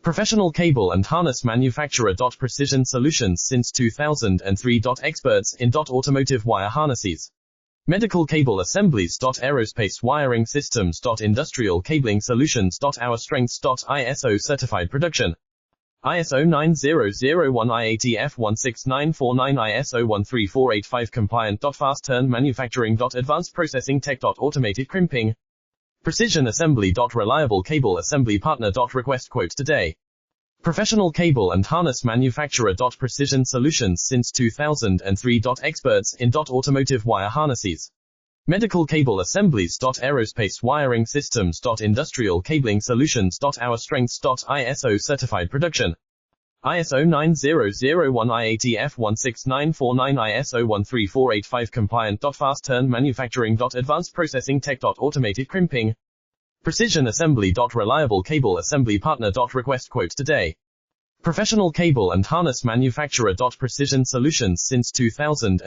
Professional cable and harness manufacturer. Precision solutions since 2003. Experts in automotive wire harnesses. Medical cable assemblies. Aerospace wiring systems. Industrial cabling solutions. Our strengths. ISO certified production. ISO 9001 IATF 16949 ISO 13485 compliant. Fast turn manufacturing. Advanced processing tech. Automated crimping. Precision assembly. Reliable cable assembly partner. Request quote today. Professional cable and harness manufacturer. Precision solutions since 2003. Experts in automotive wire harnesses. Medical cable assemblies. Aerospace wiring systems. Industrial cabling solutions. Our strengths. ISO certified production. ISO 9001 IATF 16949 ISO 13485 compliant. Fast turn manufacturing. Advanced processing tech. Automated crimping. Precision assembly. Reliable cable assembly partner. Request quote today. Professional cable and harness manufacturer. Precision solutions since 2003.